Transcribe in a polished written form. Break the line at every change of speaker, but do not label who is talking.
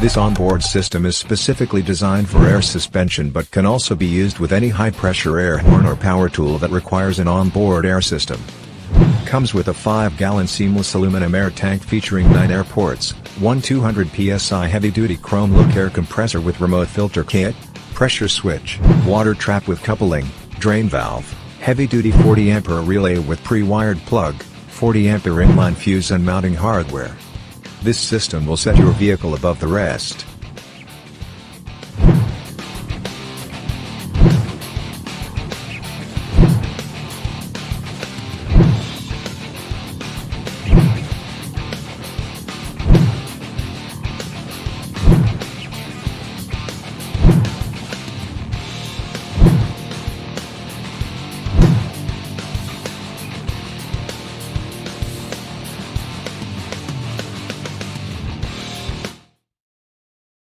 This onboard system is specifically designed for air suspension but can also be used with any high-pressure air horn or power tool that requires an onboard air system. Comes with a 5-gallon seamless aluminum air tank featuring 9 air ports, one 200 PSI heavy-duty chrome-look air compressor with remote filter kit, pressure switch, water trap with coupling, drain valve, heavy-duty 40 Ampere relay with pre-wired plug, 40 Ampere inline fuse and mounting hardware. This system will set your vehicle above the rest.